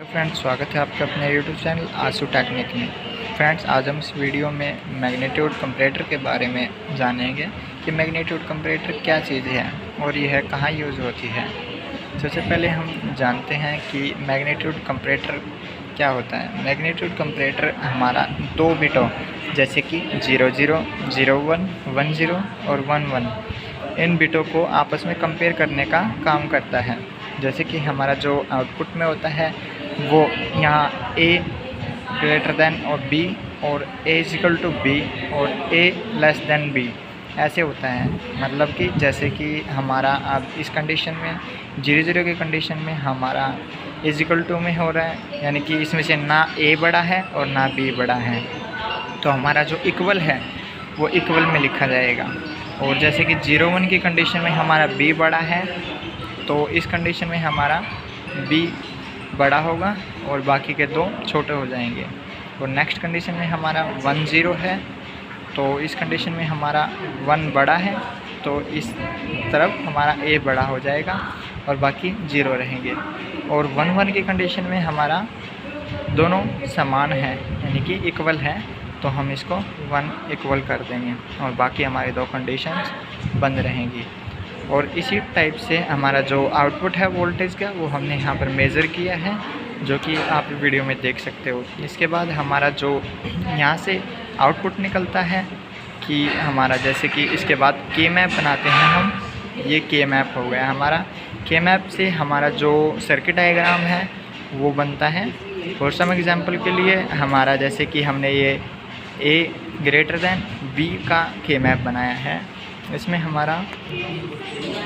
Hello friends, स्वागत है आपका अपने यूट्यूब चैनल आसू टेक्निक में। फ्रेंड्स, आज हम इस वीडियो में मैग्नीट्यूड कंपैरेटर के बारे में जानेंगे कि मैग्नीट्यूड कंपैरेटर क्या चीज़ है और यह कहाँ यूज़ होती है। सबसे पहले हम जानते हैं कि मैग्नीट्यूड कंपैरेटर क्या होता है। मैग्नीट्यूड कंपैरेटर हमारा दो बिटों जैसे कि 00, 01, 10 और 11 इन बिटों को आपस में कंपेयर करने का काम करता है। जैसे कि हमारा जो आउटपुट में होता है वो यहाँ A ग्रेटर देन और B और A इक्वल टू B और A लेस देन B ऐसे होता है। मतलब कि जैसे कि हमारा अब इस कंडीशन में 00 की कंडीशन में हमारा इक्वल टू में हो रहा है, यानी कि इसमें से ना A बड़ा है और ना B बड़ा है, तो हमारा जो इक्वल है वो इक्वल में लिखा जाएगा। और जैसे कि 01 की कंडीशन में हमारा B बड़ा है तो इस कंडीशन में हमारा B बड़ा होगा और बाकी के दो छोटे हो जाएंगे। और नेक्स्ट कंडीशन में हमारा 10 है तो इस कंडीशन में हमारा 1 बड़ा है तो इस तरफ हमारा A बड़ा हो जाएगा और बाकी 0 रहेंगे। और 11 की कंडीशन में हमारा दोनों समान है यानी कि इक्वल है तो हम इसको 1 इक्वल कर देंगे और बाकी हमारी दो कंडीशंस बंद रहेंगी। और इसी टाइप से हमारा जो आउटपुट है वोल्टेज का वो हमने यहाँ पर मेज़र किया है, जो कि आप वीडियो में देख सकते हो। इसके बाद हमारा जो यहाँ से आउटपुट निकलता है कि हमारा जैसे कि इसके बाद के मैप बनाते हैं हम, ये के मैप हो गया हमारा। के मैप से हमारा जो सर्किट डायग्राम है वो बनता है। फॉर सम एग्जांपल के लिए हमारा जैसे कि हमने ये A ग्रेटर देन B का के मैप बनाया है। इसमें हमारा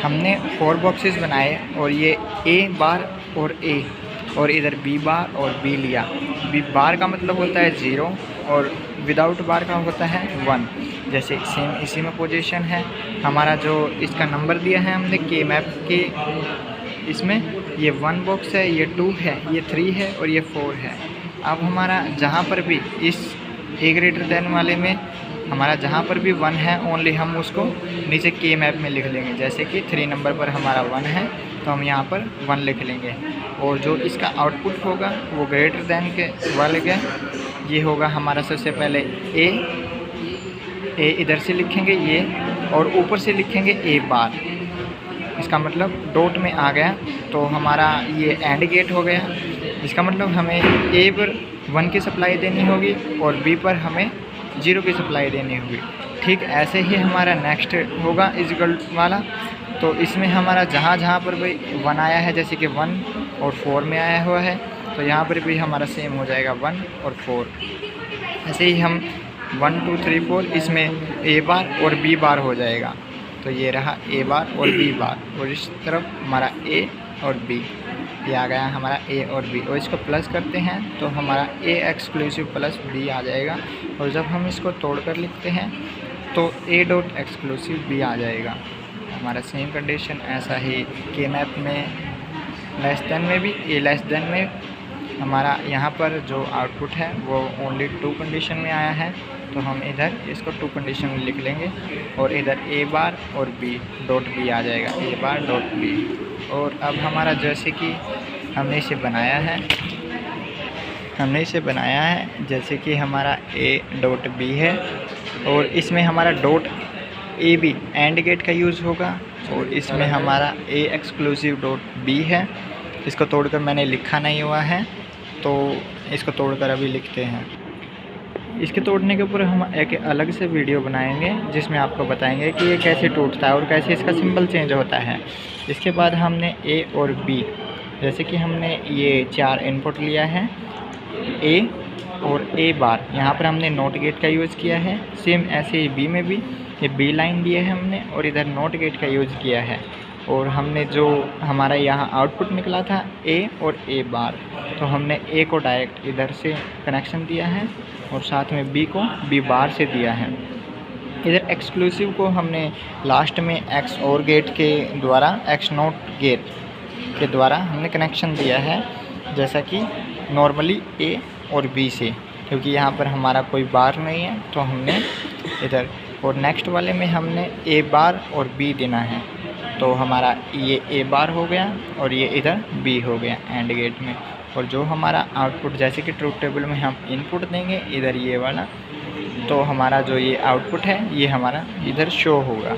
हमने 4 बॉक्सेस बनाए और ये A बार और A और इधर B बार और B लिया। B बार का मतलब होता है 0 और विदाउट बार का होता है 1। जैसे सेम इसी में पोजीशन है। हमारा जो इसका नंबर दिया है हमने के मैप के, इसमें ये 1 बॉक्स है, ये 2 है, ये 3 है और ये 4 है। अब हमारा जहाँ पर भी इस A ग्रेटर देन वाले में हमारा जहाँ पर भी 1 है ओनली हम उसको नीचे के मैप में लिख लेंगे। जैसे कि 3 नंबर पर हमारा 1 है तो हम यहाँ पर 1 लिख लेंगे। और जो इसका आउटपुट होगा वो ग्रेटर देन के वाले के ये होगा हमारा सबसे पहले A इधर से लिखेंगे ये और ऊपर से लिखेंगे A बार। इसका मतलब डॉट में आ गया तो हमारा ये एंड गेट हो गया। इसका मतलब हमें A पर 1 की सप्लाई देनी होगी और B पर हमें 0 की सप्लाई देनी होगी। ठीक ऐसे ही हमारा नेक्स्ट होगा इक्वल वाला। तो इसमें हमारा जहाँ जहाँ पर भी 1 आया है, जैसे कि 1 और 4 में आया हुआ है तो यहाँ पर भी हमारा सेम हो जाएगा 1 और 4। ऐसे ही हम 1 2 3 4 इसमें A बार और B बार हो जाएगा। तो ये रहा A बार और B बार और इस तरफ हमारा A और B ये आ गया हमारा A और B। और इसको प्लस करते हैं तो हमारा A एक्सक्लूसिव प्लस B आ जाएगा। और जब हम इसको तोड़कर लिखते हैं तो A डॉट एक्सक्लूसिव B आ जाएगा। हमारा सेम कंडीशन ऐसा ही के मैप में लेस देन में भी A लेस देन में हमारा यहाँ पर जो आउटपुट है वो ओनली 2 कंडीशन में आया है तो हम इधर इसको 2 कंडीशन में लिख लेंगे और इधर A बार और B डॉट B आ जाएगा, A बार डॉट B। और अब हमारा जैसे कि हमने इसे बनाया है जैसे कि हमारा A डॉट B है और इसमें हमारा dot A B and gate का यूज़ होगा और इसमें हमारा A एक्सक्लूसिव डॉट B है। इसको तोड़कर मैंने लिखा नहीं हुआ है तो इसको तोड़कर अभी लिखते हैं। इसके तोड़ने के ऊपर हम एक अलग से वीडियो बनाएंगे जिसमें आपको बताएंगे कि ये कैसे टूटता है और कैसे इसका सिंबल चेंज होता है। इसके बाद हमने A और B, जैसे कि हमने ये 4 इनपुट लिया है A और A बार, यहाँ पर हमने नॉट गेट का यूज़ किया है। सेम ऐसे ही B में भी ये B लाइन दिया है हमने और इधर नॉट गेट का यूज़ किया है। और हमने जो हमारा यहाँ आउटपुट निकला था A और A बार, तो हमने A को डायरेक्ट इधर से कनेक्शन दिया है और साथ में B को B बार से दिया है। इधर एक्सक्लूसिव को हमने लास्ट में X और गेट के द्वारा X नॉट गेट के द्वारा हमने कनेक्शन दिया है, जैसा कि नॉर्मली A और B से, क्योंकि यहाँ पर हमारा कोई बार नहीं है तो हमने इधर। और नेक्स्ट वाले में हमने A बार और B देना है तो हमारा ये A बार हो गया और ये इधर B हो गया एंड गेट में। और जो हमारा आउटपुट, जैसे कि ट्रुथ टेबल में हम इनपुट देंगे इधर ये वाला, तो हमारा जो ये आउटपुट है ये हमारा इधर शो होगा।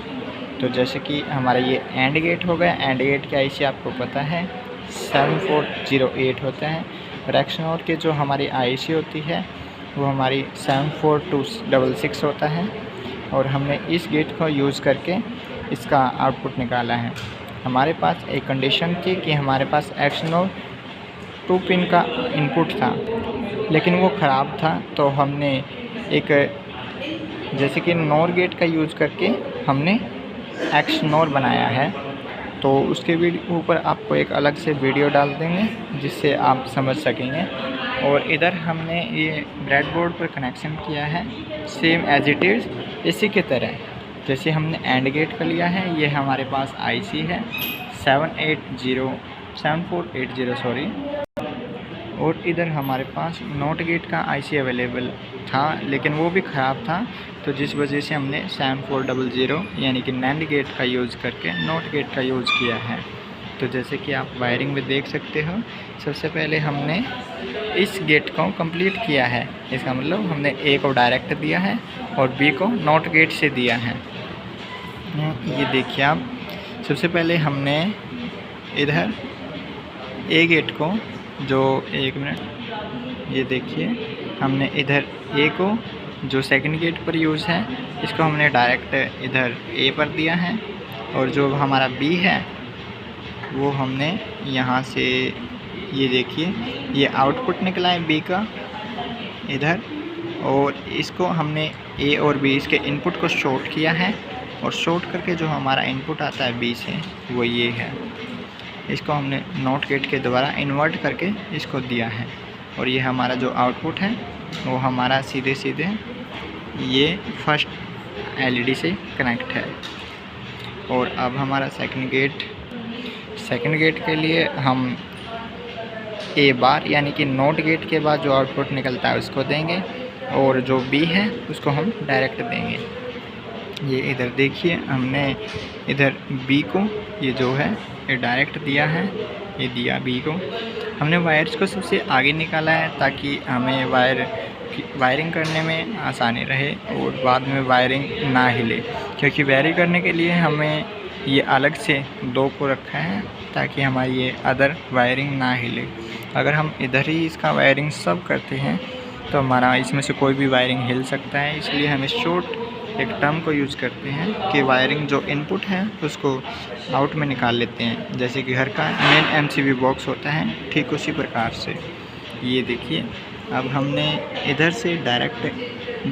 तो जैसे कि हमारा ये एंड गेट हो गया। एंड गेट का IC आपको पता है 7408 होता है। और एक्सनोर के जो हमारी IC होती है वो हमारी 74266 होता है। और हमने इस गेट को यूज़ करके इसका आउटपुट निकाला है। हमारे पास एक कंडीशन थी कि हमारे पास एक्सनोर 2 पिन का इनपुट था, लेकिन वो ख़राब था, तो हमने एक जैसे कि नॉर गेट का यूज़ करके हमने एक्सनोर बनाया है। तो उसके ऊपर आपको एक अलग से वीडियो डाल देंगे जिससे आप समझ सकेंगे। और इधर हमने ये ब्रेडबोर्ड पर कनेक्शन किया है सेम एज इट इज़ इसी की तरह। जैसे हमने एंड गेट का लिया है, ये हमारे पास IC है 7480 सॉरी। और इधर हमारे पास नोट गेट का IC अवेलेबल था, लेकिन वो भी ख़राब था, तो जिस वजह से हमने 7400 यानी कि नैंड गेट का यूज़ करके नोट गेट का यूज़ किया है। तो जैसे कि आप वायरिंग में देख सकते हो, सबसे पहले हमने इस गेट को कंप्लीट किया है। इसका मतलब हमने A को डायरेक्ट दिया है और B को नोट गेट से दिया है। ये देखिए आप, सबसे पहले हमने इधर A गेट को जो एक मिनट, ये देखिए हमने इधर A को जो सेकंड गेट पर यूज़ है इसको हमने डायरेक्ट इधर A पर दिया है। और जो हमारा B है वो हमने यहाँ से, ये देखिए ये आउटपुट निकला है B का इधर, और इसको हमने A और B इसके इनपुट को शॉर्ट किया है। और शॉर्ट करके जो हमारा इनपुट आता है B से वो ये है, इसको हमने नॉट गेट के द्वारा इन्वर्ट करके इसको दिया है। और ये हमारा जो आउटपुट है वो हमारा सीधे सीधे ये फर्स्ट LED से कनेक्ट है। और अब हमारा सेकंड गेट के लिए हम A बार यानी कि नोट गेट के बाद जो आउटपुट निकलता है उसको देंगे, और जो B है उसको हम डायरेक्ट देंगे। ये इधर देखिए हमने इधर B को ये जो है ये डायरेक्ट दिया है, ये दिया B को। हमने वायर्स को सबसे आगे निकाला है ताकि हमें वायरिंग करने में आसानी रहे और बाद में वायरिंग ना हिले, क्योंकि वायरिंग करने के लिए हमें ये अलग से 2 को रखा है ताकि हमारी ये अदर वायरिंग ना हिले। अगर हम इधर ही इसका वायरिंग सब करते हैं तो हमारा इसमें से कोई भी वायरिंग हिल सकता है। इसलिए हम शॉर्ट एक टर्म को यूज़ करते हैं कि वायरिंग जो इनपुट है उसको आउट में निकाल लेते हैं, जैसे कि घर का मेन MCB बॉक्स होता है, ठीक उसी प्रकार से। ये देखिए अब हमने इधर से डायरेक्ट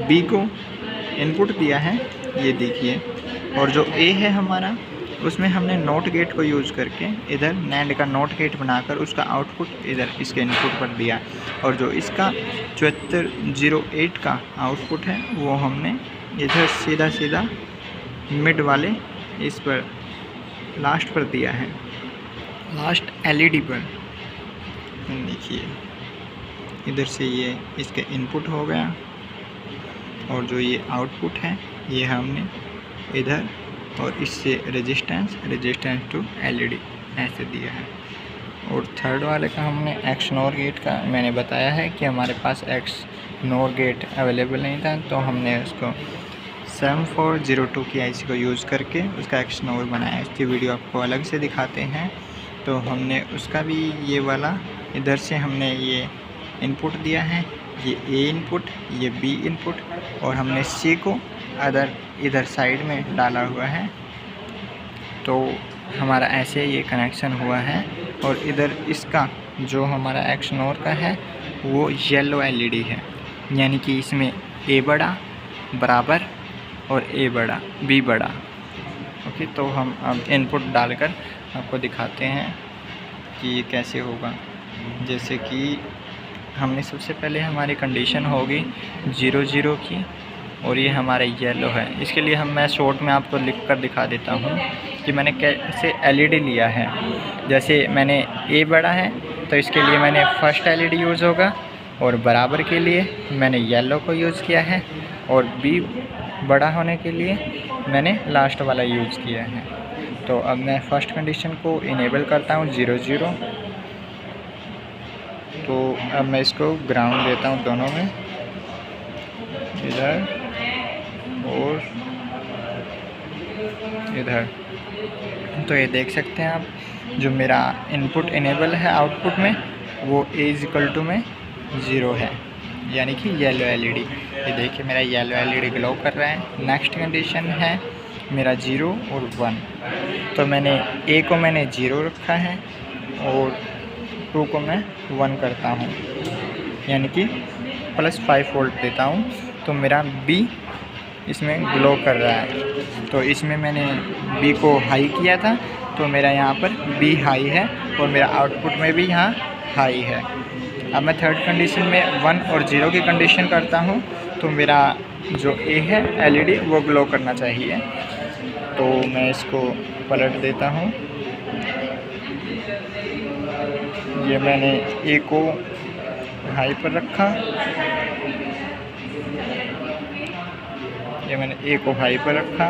B को इनपुट दिया है, ये देखिए। और जो A है हमारा उसमें हमने नोट गेट को यूज़ करके इधर नैंड का नोट गेट बनाकर उसका आउटपुट इधर इसके इनपुट पर दिया। और जो इसका 7408 का आउटपुट है वो हमने इधर सीधा मिड वाले इस पर लास्ट पर दिया है, लास्ट LED पर। देखिए इधर से ये इसके इनपुट हो गया, और जो ये आउटपुट है ये हमने इधर और इससे रेजिस्टेंस टू LED ऐसे दिया है। और थर्ड वाले का हमने एक्सनोर गेट का मैंने बताया है कि हमारे पास एक्सनोर गेट अवेलेबल नहीं था, तो हमने उसको 7402 की IC को यूज़ करके उसका एक्सनोर बनाया। इसकी वीडियो आपको अलग से दिखाते हैं। तो हमने उसका भी ये वाला इधर से हमने ये इनपुट दिया है, ये A इनपुट, ये B इनपुट, और हमने C को इधर साइड में डाला हुआ है। तो हमारा ऐसे ये कनेक्शन हुआ है। और इधर इसका जो हमारा एक्सनोर का है वो येलो LED है, यानी कि इसमें A बड़ा बराबर और A बड़ा B बड़ा। ओके, तो हम अब इनपुट डालकर आपको दिखाते हैं कि ये कैसे होगा। जैसे कि हमने सबसे पहले हमारी कंडीशन होगी 00 की, और ये हमारा येलो है। इसके लिए मैं शॉर्ट में आपको लिख कर दिखा देता हूँ कि मैंने कैसे LED लिया है। जैसे मैंने A बड़ा है तो इसके लिए मैंने फर्स्ट LED यूज़ होगा, और बराबर के लिए मैंने येलो को यूज़ किया है, और B बड़ा होने के लिए मैंने लास्ट वाला यूज़ किया है। तो अब मैं फर्स्ट कंडीशन को इनेबल करता हूँ 00। तो अब मैं इसको ग्राउंड देता हूँ दोनों में, इधर और इधर। तो ये देख सकते हैं आप, जो मेरा इनपुट इनेबल है आउटपुट में वो A में 0 है, यानी कि येलो एलईडी। ये देखिए मेरा येलो एलईडी ग्लो कर रहा है। नेक्स्ट कंडीशन है मेरा 0 और 1। तो मैंने A को मैंने 0 रखा है और 2 को मैं 1 करता हूँ, यानी कि +5 वोल्ट देता हूँ। तो मेरा B इसमें ग्लो कर रहा है। तो इसमें मैंने B को हाई किया था, तो मेरा यहाँ पर B हाई है और मेरा आउटपुट में भी यहाँ हाई है। अब मैं थर्ड कंडीशन में 1 और 0 की कंडीशन करता हूँ, तो मेरा जो A है एलईडी वो ग्लो करना चाहिए। तो मैं इसको पलट देता हूँ। ये मैंने A को हाई पर रखा, ये मैंने A को हाई पर रखा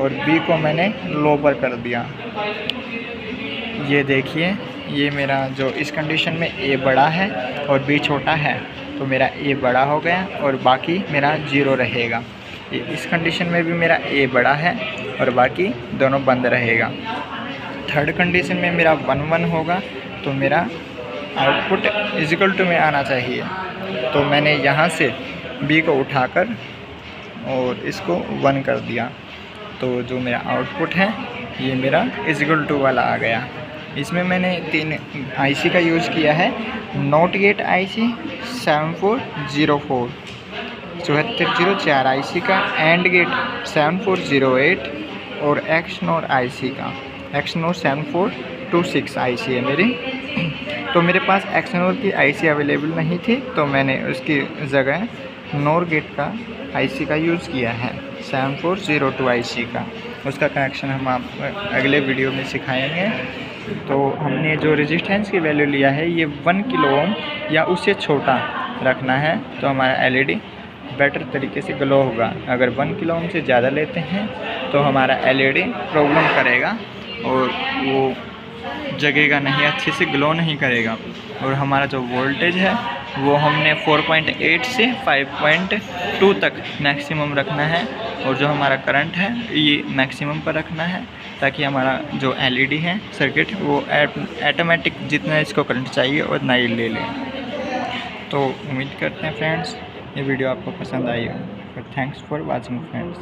और B को मैंने लो पर कर दिया। ये देखिए, ये मेरा जो इस कंडीशन में A बड़ा है और B छोटा है, तो मेरा A बड़ा हो गया और बाकी मेरा 0 रहेगा। इस कंडीशन में भी मेरा A बड़ा है और बाकी दोनों बंद रहेगा। थर्ड कंडीशन में मेरा 1 1 होगा, तो मेरा आउटपुट इक्वल में आना चाहिए। तो मैंने यहाँ से B को उठाकर और इसको 1 कर दिया, तो जो मेरा आउटपुट है ये मेरा इक्वल टू वाला आ गया। इसमें मैंने 3 आईसी का यूज़ किया है, नॉट गेट आईसी 7404, 7404 आईसी का, एंड गेट 7408 और एक्सनोर आईसी का, एक्सनोर 7426 आईसी है मेरी। तो मेरे पास एक्सनोर की आईसी अवेलेबल नहीं थी, तो मैंने उसकी जगह नोर गेट का आईसी का यूज़ किया है, 7402 आईसी का। उसका कनेक्शन हम आप अगले वीडियो में सिखाएंगे। तो हमने जो रेजिस्टेंस की वैल्यू लिया है ये 1 किलो ओम या उससे छोटा रखना है, तो हमारा एलईडी बेटर तरीके से ग्लो होगा। अगर 1 किलो ओम से ज़्यादा लेते हैं तो हमारा एलईडी प्रॉब्लम करेगा और वो जगेगा नहीं, अच्छे से ग्लो नहीं करेगा। और हमारा जो वोल्टेज है वो हमने 4.8 से 5.2 तक मैक्सिमम रखना है, और जो हमारा करंट है ये मैक्सिमम पर रखना है, ताकि हमारा जो एलईडी है सर्किट वो ऑटोमेटिक जितना इसको करंट चाहिए उतना ही ले ले। तो उम्मीद करते हैं फ्रेंड्स ये वीडियो आपको पसंद आई हो। Thanks for watching friends.